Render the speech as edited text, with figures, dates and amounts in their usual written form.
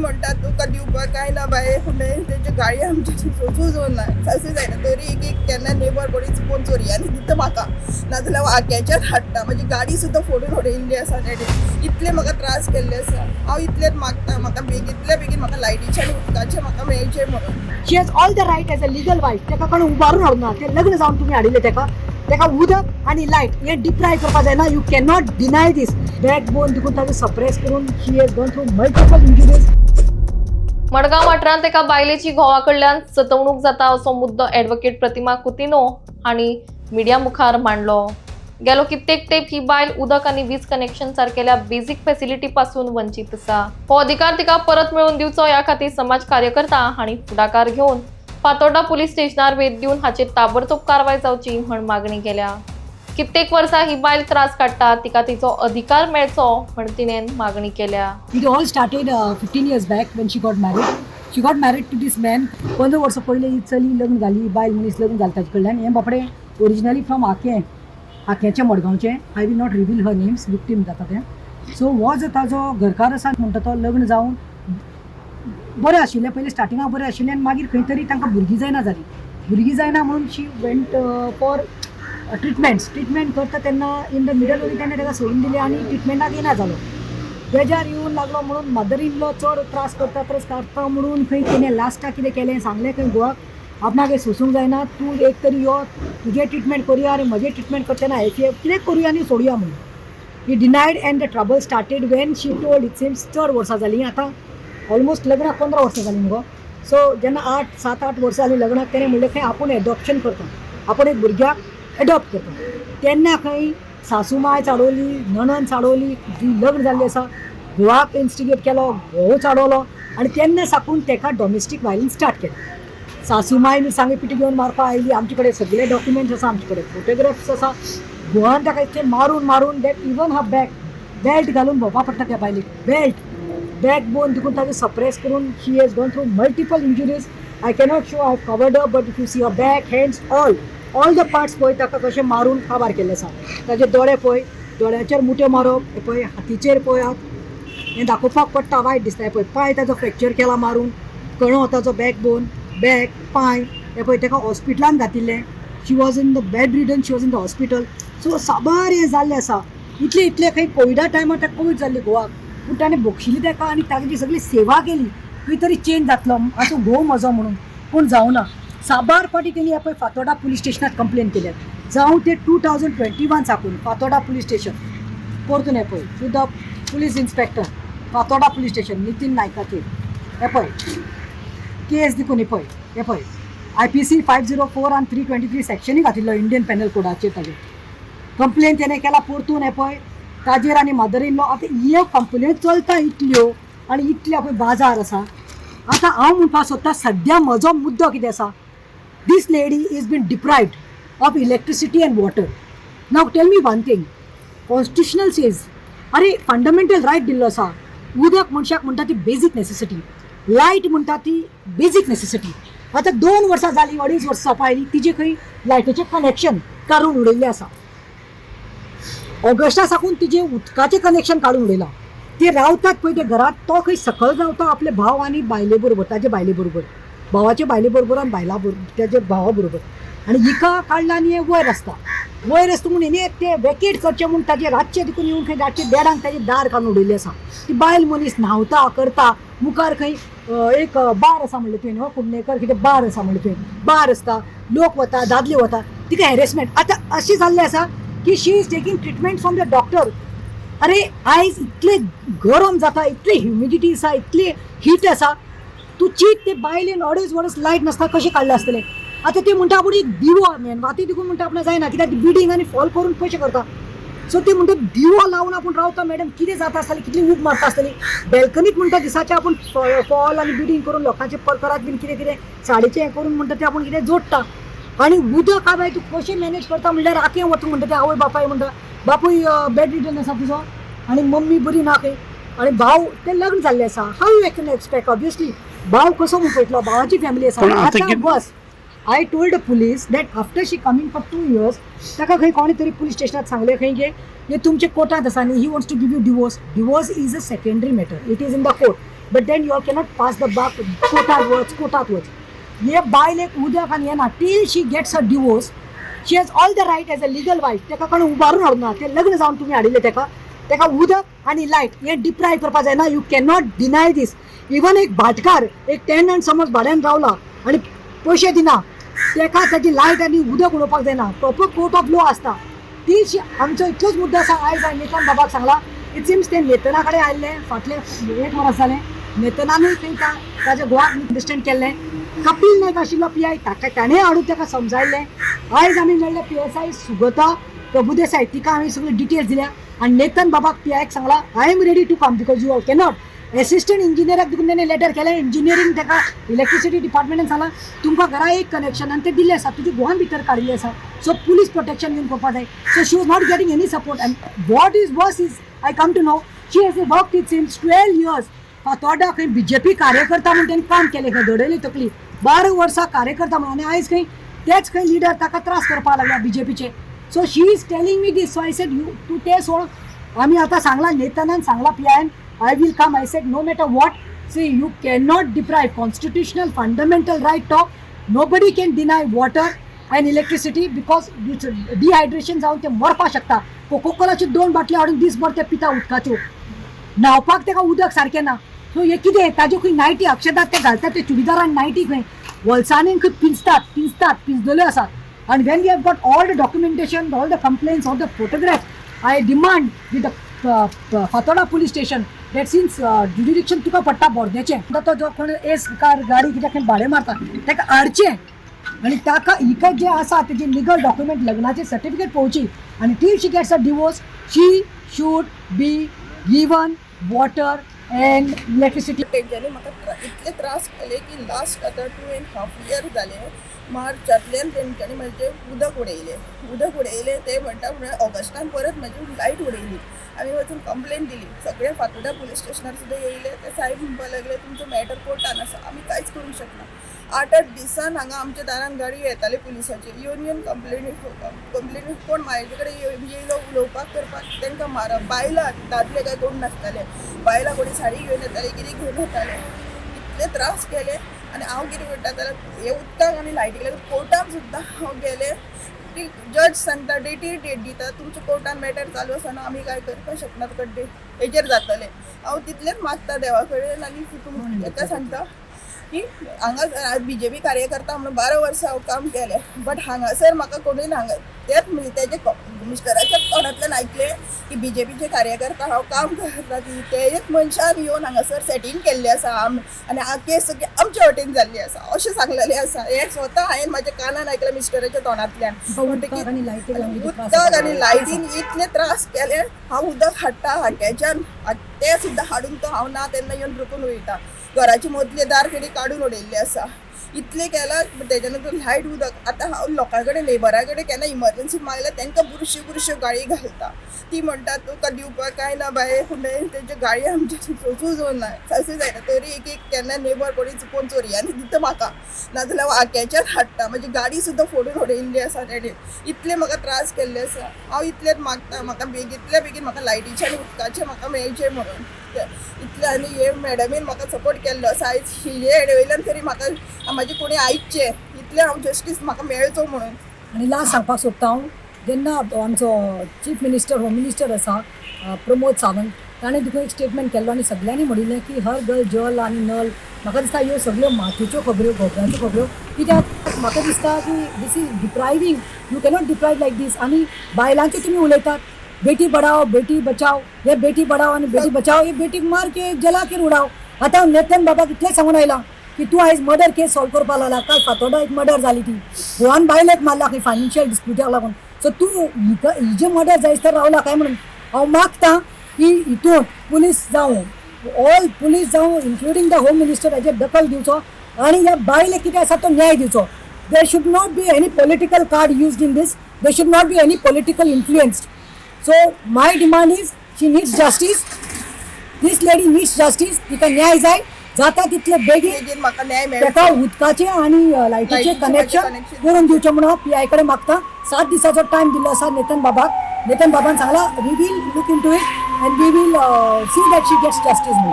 म्हणटात तुका दिवपाक काय ना बाये फुडें तेजी गाडी आमची सोजून ना सासू जायना तरी एक केन्ना नेबर बरी चुकोवन चोरयांनी दिता म्हाका नाजाल्यार आग्याच्यान हाडटा म्हजी गाडी सुद्दां फोडून उडयल्ली आसा डॅडी इतले म्हाका त्रास केल्ले आसा हांव इतलेच मागता म्हाका इतले बेगीन म्हाका लायटीचे आनी उदकाचे म्हाका मेळचे म्हणून she has all the right as a legal wife तेका कोण उबारून हाडना ते लग्न जावन तुमी हाडिल्ले तेका उदक आनी लायट हे डिप्राय करपाक जायना you can not deny this backbone देखून ताका सप्रेस करून she has gone through multiple injuries. Madgaon वाठारांत एका बायलेची घोवा कडल्यान सतवणूक जाता असो मुद्दो ॲडव्होकेट प्रतिमा कुतिनो हांणी मिडिया मुखार मांडलो. गेलो कित्येक तेंप ही बायल उदक आनी वीज कनेक्शन सारकेल्या बेसिक फॅसिलिटी पासून वंचित आसा. हो अधिकार तिका परत मेळोवन दिवचो ह्या खातीर समाज कार्यकर्ता हांणी फुडाकार घेवन फातोर्डा पुलीस स्टेशनार वेध दिवन हाचेर ताबडतोब कारवाय जावची म्हण मागणी केल्या. कित्येक वर्सां ही बायल त्रास काडटा तिका तिचो अधिकार मेळचो म्हण तिणें मागणी केल्या. It all started 15 years back when she got married. She got married to this man. 15 वर्सां पयलीं ही चली लग्न जाली बायल मनीस लग्न जाता ताचे कडल्यान. हें बापडे ओरिजिनली फ्रॉम आकेंचे मडगांवचे. I will not reveal her names victim जाता तें. सो हो जो ताजो घरकार आसा म्हणटा तो लग्न जावन बरें आशिल्लें पयलीं स्टार्टिंगाक बरें आशिल्लें आनी मागीर खंय तरी तांकां भुरगीं जायना म्हणून शी वेंट फॉर ट्रिटमेंट करता तेन्ना इन द मिडल वरी तेणें ताका सोडून दिलें आनी ट्रिटमेंटाक येना जालो. बेजार येवन लागलो म्हणून मदर इन लॉ चड त्रास करता म्हणून खंय तेणें लास्टाक कितें केलें सांगलें खंय गोवाक आपणाक हें सोसूंक जायना तूं एक तरी यो तुजें ट्रिटमेंट करुया आनी म्हजें ट्रिटमेंट करतना ICF कितें करुया आनी सोडुया म्हणून. He denied and the trouble started when she told it seems चड वर्सां जालीं आतां ऑलमोस्ट लग्नाक 15 वर्सां जालीं मुगो. सो जेन्ना 7-8 वर्सां जालीं लग्नाक तेणें म्हणलें खंय आपूण एडॉप्शन करता आपूण एक भुरग्याक एडॉप्ट करता. तेन्ना खंय सासूमाय चाडवली नणन चाडवली जी लग्न जाल्ली आसा घोवाक इन्स्टिगेट केलो घोव चाडवलो आनी तेन्ना साकून ताका डॉमेस्टीक वायलन्स स्टार्ट केलें. सासूमाय मिरसांगे पिठी घेवन मारपाक आयली आमचे कडेन सगळे डॉक्युमेंट्स आसा आमचे कडेन फोटोग्राफ्स आसा. घोवान ताका इतलें मारून दॅट इवन हा बेल्ट घालून भोंवपा पडटा त्या बायलेक बॅकबोन देखून ताका सप्रेस करून she has gone through multiple injuries. I cannot show I have covered up but if you see a back hands all the parts पळय ताका कशें मारून काबार केल्ले आसा. ताजे दोळे पळय दोळ्याचेर मुट्यो मारप हे पळय हातीचेर पळयात हें दाखोवपाक पडटा वायट दिसता. हे पळय पांय ताजो फ्रॅक्चर केला मारून कणो ताजो बॅकबोन बॅक पांय हे पळय ताका हॉस्पिटलान घातिल्लें. She was in the bed ridden she was in the hospital. So साबार हें जाल्लें आसा. इतले खंय कोविडा टायमार ताका कोवीड जाल्ली गोवाक पूण ताणें बक्षिली ताका आनी ताची सगळी सेवा केली खंय तरी चेंज जातलो असो घोव म्हजो म्हणून पूण जावना. साबार फाटी तेणी पळय फातोर्डा पुलीस स्टेशनात कंप्लेन केल्यात जावं ते 2021 साकून फातोर्डा पुलीस स्टेशन परतून हे पळय to the police inspector Fatorda police station Nitin नायकाचेर हे पळय केस दिकून हे पळय IPC 504 आनी 323 सेक्शनी घातिल्लो इंडियन पेनल कोडाचेर ताजेर कंप्लेन तेणें केला परतून हे पळय ताजेर आनी मदर इन लॉ. आतां ह्यो कंप्लेन चलता इतल्यो आनी इतले पळय बाजार आसा. आतां हांव म्हणपाक सोदतां सद्या म्हजो मुद्दो कितें आसा. This lady is been deprived of electricity and water. Now tell me one thing. Constitutional says, अरे fundamental right दिल्लो आसा. उदक मनशाक म्हणटा ती बेसिक नेसेसिटी. लायट म्हणटा ती बेसिक नेसेसिटी. आतां 2 वर्सां जालीं 2.5 वर्सां पायली तिजे खंय लायटीचें कनेक्शन काडून उडयल्लें आसा. ऑगस्टा साकून तिजे उदकाचें कनेक्शन काडून उडयलां. ते रावतात पळय ते घरात तो खंय सकयल रावता आपले भाव आनी बायले बरोबर ताजे बायले बरोबर भावाचे बायले बरोबर आनी बायला बरोबर त्याचे भावा बरोबर आनी हिका काडला आनी हें वयर आसता म्हणून हेणे ते वेकेट करचे म्हूण ताजे रातचे देखून येवन खंय रातचे देडांक ताजे दार काडून उडयल्लें आसा. ती बायल मनीस न्हांवता करता मुखार खंय एक बार आसा म्हणलें तुवें कुडणेकर कितें बार आसा म्हणलें तुवें बार आसता लोक वता दादले वता तिका हॅरेसमेंट. आतां अशें जाल्लें आसा की she is taking treatment from the doctor. अरे आयज इतले गरम जाता इतली ह्युमिडिटी आसा इतली हीट आसा तूं चीत ते बायलेन 2.5 वर्स लायट नासता कशें काडलें आसतलें. आतां ते म्हणटा आपूण एक दिवो मेणवाती देखून म्हणटा आपणा जायना कित्याक बिल्डींग आनी फॉल करून पयशे करता. सो ते म्हणटा दिवो लावन आपूण रावता मॅडम कितें जाता आसतलें कितली ऊब मारता आसतली. बॅल्कनीत म्हणटा दिसाचें आपूण फॉल आनी बिल्डींग करून लोकांचे परकरात बीन कितें साडीचें हें करून म्हणटा तें आपूण कितें जोडटा आनी उदक बाय तूं कशें मॅनेज करता म्हणल्यार राखें वचूंक म्हणटा ते आवय बापाय म्हणटा बापूय बेड रिडन आसा तुजो आनी मम्मी बरी ना खंय आनी भाव तें लग्न जाल्लें आसा. How you can expect obviously भाव कसो म्हणून पळयतलो भावाची फॅमिली आसा. आतां बस I told the police that after she coming for 2 years ताका खंय कोणी तरी पुलीस स्टेशनात सांगलें खंय गे हे तुमचे कोर्टांत आसा न्ही he wants to give you divorce. Divorce is a secondary matter it is in the court. But then you cannot pass the buck कोर्टात वच हे बायल एक उदक आनी येना till she gets a divorce she has all the right as a legal wife ताका कोण उबारून हाडना ते लग्न जावन तुमी हाडिल्ले ताका उदक आनी लायट हे डिप्राय करपा जायना you cannot deny this even एक भाटकार एक टेनंट समज भाड्यान रावला आनी पयशे दिना ताका ताची लायट आनी उदक उडोवपाक जायना प्रॉपर कोर्ट ऑफ लॉ आसता ती आमचो इतलोच मुद्दो आसा आयज नेतन बाबाक सांगला इट सिम्स ते नेतना कडेन आयिल्ले फाटले 1 वर्स जालें नेतनानूय थंय ताच्या गोवाक अंडरस्टँड केल्लें कपिल नायक आशिल्लो PI ताणें हाडून ताका समजायल्लें आयज आमी मेळ्ळे PSI सुगता प्रभुदेसाय तिका आमी सगळे डिटेल्स दिल्या आनी नेतन बाबाक PIक सांगला I am ready to come because you cannot assistant इंजिनियराक देखून ताणें लेटर केलें इंजिनियरींग ताका इलेक्ट्रिसिटी डिपार्टमेंटान सांगला तुमकां घरा एक कनेक्शन आनी तें दिल्लें आसा तुजी गोवान भितर काडिल्लें आसा सो पुलीस प्रोटेक्शन घेवन करपा जाय so she was not getting any support and what is worse is I come to know she has work it seems 12 years Fatorda खंय BJP कार्यकर्ता म्हणून ताणें काम केलें खंय धडयली तकली 12 वर्सां कार्यकर्ता म्हणून आनी आयज खंय तेच खंय लिडर ताका त्रास करपाक लागला BJPचे so she is telling me this so I said you तूं ते सोड आमी आतां सांगला नेतनान सांगला PIन I will come. I said, no matter what, see, you cannot deprive constitutional fundamental right to. Nobody can deny water and electricity because dehydration जाऊन ते मरपा शकता कोकोकोलाची 2 बाटली हाडून दिसभर ते पिता उदकाच्यो न्हावपाक तेका उदक सारकें ना सो हे कितें ताज्यो खंय नायटी अक्षदात ते घालतात ते चुडीदारान नायटी खंय वलसांनी खंय पिंजलेल्यो आसात and when we have got all the documentation all the complaints all the photographs I demand with the Fathoda police station that since jurisdiction तुका पडटा बोर्देचें तो जो कोण एस कार गाडी कित्याक भाडें मारता ताका हाडचें आनी ताका इकत जे आसा तेजे लिगल डॉक्युमेंट लग्नाचे सर्टिफिकेट पळोवची आनी till she gets a divorce she should be given water and electricity तेंच्यांनी म्हाका इतले त्रास केले की लास्ट आतां 2.5 years जाले मार्चांतल्यान तेंच्यांनी म्हाजें उदक उडयलें ते म्हणटा म्हणल्यार ऑगस्टान परत म्हाजी लायट उडयली आमी वचून कंप्लेन दिली सगळे फातोर्डा पुलीस स्टेशनार सुद्दां येयले ते साहेब म्हणपाक लागले तुमचो मॅटर कोर्टान आसा आमी कांयच करूंक शकना 8-8 दिसान हांगा आमच्या दारान गाडी येताली पुलिसाची युनियन कंप्लेनी कोण म्हाजे कडेन येयलो उलोवपाक करपाक तांकां मारप बायलां दादले काय कोण नासताले बायलां कोणी साडी घेवन येताले कितें घेवन येताले इतले त्रास केले आनी हांव कितें करता जाल्यार हे उदकाक आनी लायटीक लागून कोर्टाक सुद्दां हांव गेले की जज सांगता डेट दिता तुमच्या कोर्टान मॅटर चालू आसतना आमी काय करपाक शकना तुका हेजेर जातलें हांव तितलेंच मागता देवा कडेन आनी तुमकां हेका सांगता की हांगा BJP कार्यकर्ता म्हणून 12 वर्सां हांव काम केलें बट हांगासर म्हाका कोणूय तेच तेजे मिस्टराच्या तोंडांतल्यान आयकलें की BJPचे कार्यकर्ता हांव काम करता ते एक मनशान येवन हांगासर सेटींग केल्लें आसा आनी आ केस सगळी आमचे वटेन जाल्ली आसा अशें सांगलेलें आसा हे स्वता हांवें म्हाज्या कानान आयकलें मिस्टराच्या तोंडांतल्यान उदक आनी लायटीन इतले त्रास केले हांव उदक हाडटा हाट्याच्यान ते सुद्दां हाडून तो हांव ना तेन्ना येवन रुकून वयता घराची मदले दार खडी काडून उडयल्ले आसा इतले केला तेज्या नंतर लायट उदक आतां हांव लोकां कडेन लेबरा कडेन केन्ना इमर्जन्सी मागल्यार तांकां बुरश्यो गाडी घालता ती म्हणटा तुका दिवपाक कांय ना बाये पूण तेंच्यो गाडी आमचे सोंसूं जावना सासू जायना तरी एक केन्ना नेबर कोणी चुकोवन चोरयांनी दिता म्हाका नाजाल्यार वाक्याच्यान हाडटा म्हजी गाडी सुद्दां फोडून उडयल्ली आसा तेणें इतले म्हाका त्रास केल्ले आसा हांव इतलेंच मागता म्हाका इतल्या बेगीन म्हाका लायटीचें आनी उदकाचें म्हाका मेळचें म्हणून इतले आनी हे मॅडमीन म्हाका सपोर्ट केल्लो आसा आयज हे वयल्यान तरी म्हाका म्हाजे कोणी आयकचे इतले हांव जस्टीस म्हाका मेळचो म्हणून आनी लास्ट सांगपाक सोदता हांव जेन्ना आमचो चीफ मिनिस्टर होम मिनिस्टर आसा प्रमोद सावंत ताणें देखून एक स्टेटमेंट केल्लो आनी सगळ्यांनी म्हणिल्लें की हर घर जल आनी नल म्हाका दिसता ह्यो सगळ्यो मातयेच्यो खबऱ्यो घोबऱ्यांच्यो खबऱ्यो कित्याक म्हाका दिसता की दीस इज डिप्रायवींग यू कॅनॉट डिप्रायव लायक दीस आनी बायलांचे तुमी उलयतात बेटी पढाओ बेटी बचाओ हे बेटी पढाओ आनी बेटी बचाओ हे बेटीक मार के जलाकेर उडाव आतां नेतन बाबाक इतलें सांगून आयलां की तूं आयज मर्डर केस सॉल्व करपाक लागला काल फातोर्डा एक मर्डर जाली ती गोवान बायलेक मारला खंय फायनान्शियल डिस्प्युटाक लागून सो तूं हिजे मर्डर जायसर रावला काय म्हणून हांव मागतां की हितून पुलीस जावं ऑल पुलीस जावं इन्क्लुडींग द होम मिनिस्टर हेजेर दखल दिवचो आनी ह्या बायलेक कितें आसा तो न्याय दिवचो there should not be any political card used in this there should not be any political influenced So my demand is she needs justice. This lady needs justice. तिका न्याय जाय जाता तितले बेगीन म्हाका न्याय मेळचो ताका उदकाचे आनी लायटीचे कनेक्शन करून दिवचें म्हणून PI कडेन मागता 7 दिसाचो टायम दिल्लो आसा नेतन बाबान सांगला we will look into it and we will see that she gets justice